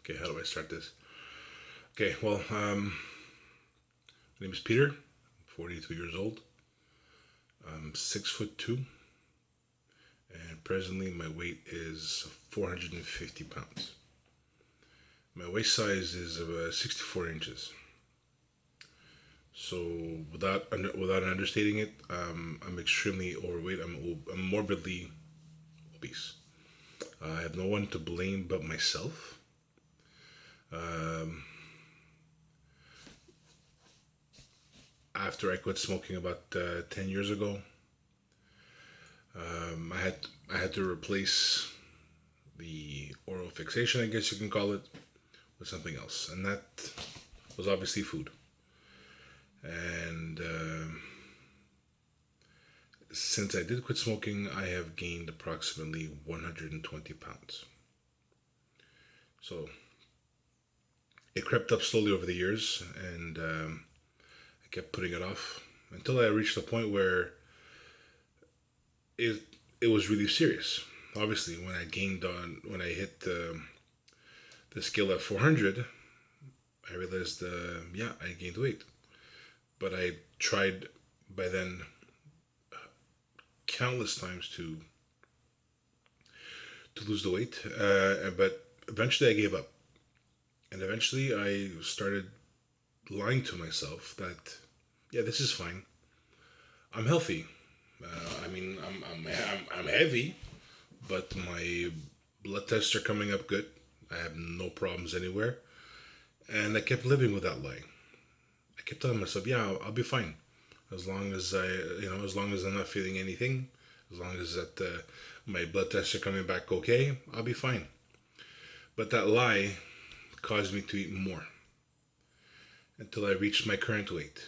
Okay, how do I start this? Okay, well, my name is Peter. I'm 42 years old. I'm 6'2", and presently my weight is 450 pounds. My waist size is about 64 inches. So without understating it, I'm extremely overweight. I'm morbidly obese. I have no one to blame but myself. Um, After I quit smoking about 10 years ago, I had to replace the oral fixation, I guess you can call it, with something else, and that was obviously food. And since I did quit smoking, I have gained approximately 120 pounds. So it crept up slowly over the years, and I kept putting it off until I reached a point where it it was really serious. Obviously, when I hit the scale at 400, I realized, yeah, I gained weight. But I tried by then countless times to lose the weight, but eventually I gave up, and eventually I started lying to myself that, yeah, this is fine. I'm healthy. I'm heavy, but my blood tests are coming up good. I have no problems anywhere, and I kept living with that lie. I kept telling myself, yeah, I'll be fine, as long as as long as I'm not feeling anything, as long as that my blood tests are coming back okay, I'll be fine. But that lie caused me to eat more until I reached my current weight.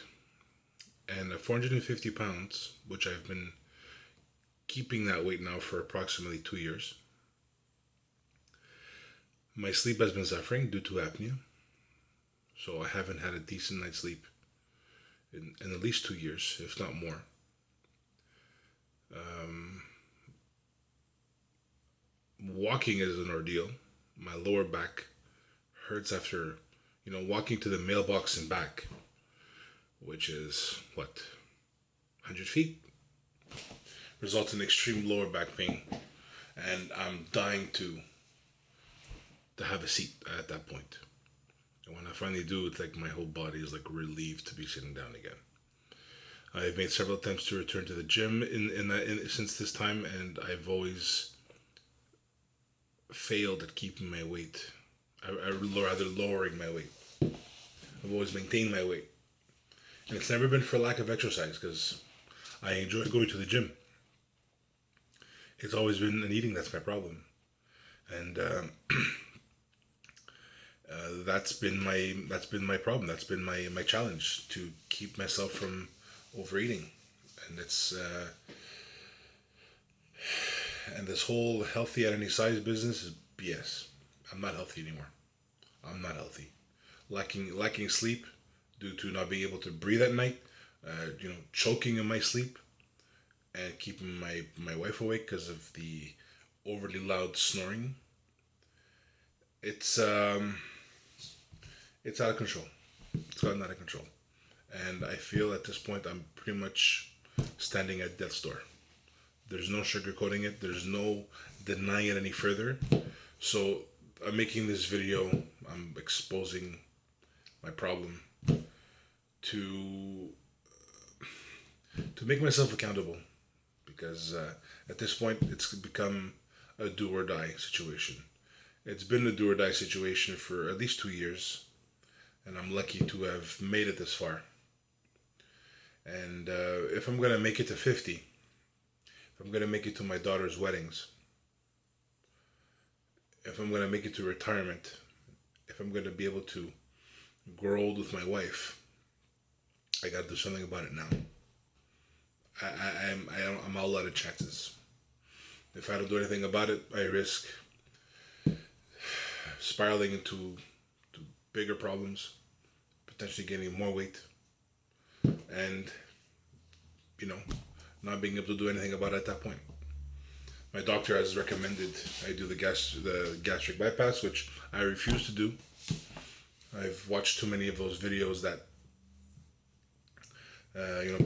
And at 450 pounds, which I've been keeping that weight now for approximately 2 years, my sleep has been suffering due to apnea. So I haven't had a decent night's sleep in at least 2 years, if not more. Um, Walking is an ordeal. My lower back hurts after, walking to the mailbox and back, which is what, 100 feet, results in extreme lower back pain, and I'm dying to have a seat at that point. And when I finally do, it's like my whole body is like relieved to be sitting down again. I've made several attempts to return to the gym since this time, and I've always failed at keeping my weight. Rather lowering my weight. I've always maintained my weight, and it's never been for lack of exercise because I enjoy going to the gym. It's always been an eating that's my problem, and that's been my problem. That's been my challenge to keep myself from overeating, and it's and this whole healthy at any size business is BS. I'm not healthy anymore. I'm not healthy. Lacking sleep due to not being able to breathe at night. Choking in my sleep and keeping my wife awake because of the overly loud snoring. It's it's out of control. It's gotten out of control, and I feel at this point I'm pretty much standing at death's door. There's no sugarcoating it. There's no denying it any further. So I'm making this video. I'm exposing my problem to make myself accountable because at this point it's become a do or die situation. It's been a do or die situation for at least 2 years, and I'm lucky to have made it this far. And if I'm gonna make it to 50, if I'm gonna make it to my daughter's weddings, if I'm gonna make it to retirement, if I'm gonna be able to grow old with my wife, I gotta do something about it now. I'm all out of chances. If I don't do anything about it, I risk spiraling into to bigger problems, potentially gaining more weight, and you know, not being able to do anything about it at that point. My doctor has recommended I do the gastric bypass, which I refuse to do. I've watched too many of those videos that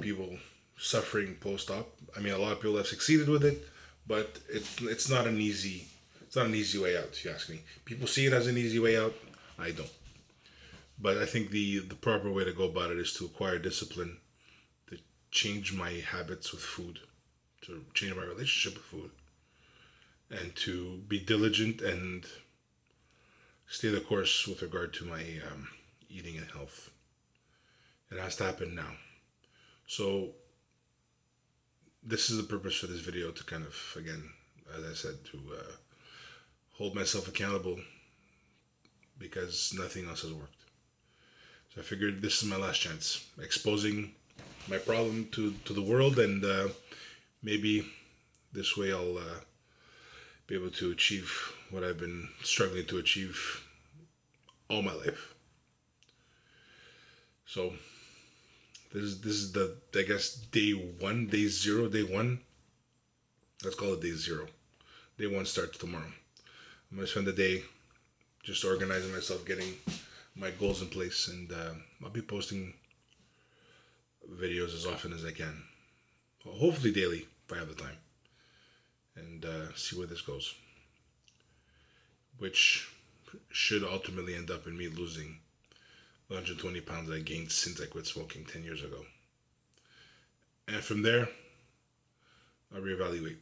people suffering post-op. I mean, a lot of people have succeeded with it, but it's not an easy way out. If you ask me, people see it as an easy way out. I don't. But I think the proper way to go about it is to acquire discipline, to change my habits with food, to change my relationship with food, and to be diligent and stay the course with regard to my eating and health. It has to happen now. So this is the purpose for this video, to kind of, again, as I said, to hold myself accountable, because nothing else has worked. So I figured this is my last chance, exposing my problem to the world, and maybe this way I'll be able to achieve what I've been struggling to achieve all my life. So this is the, I guess, day one. Let's call it day zero. Day one starts tomorrow. I'm gonna spend the day just organizing myself, getting my goals in place, and I'll be posting videos as often as I can. Hopefully daily if I have the time, and see where this goes. Which should ultimately end up in me losing 120 pounds I gained since I quit smoking 10 years ago. And from there, I'll reevaluate.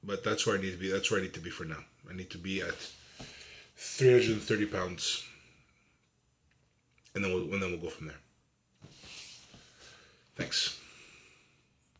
But that's where I need to be. That's where I need to be for now. I need to be at 330 pounds, and then we'll go from there. Thanks.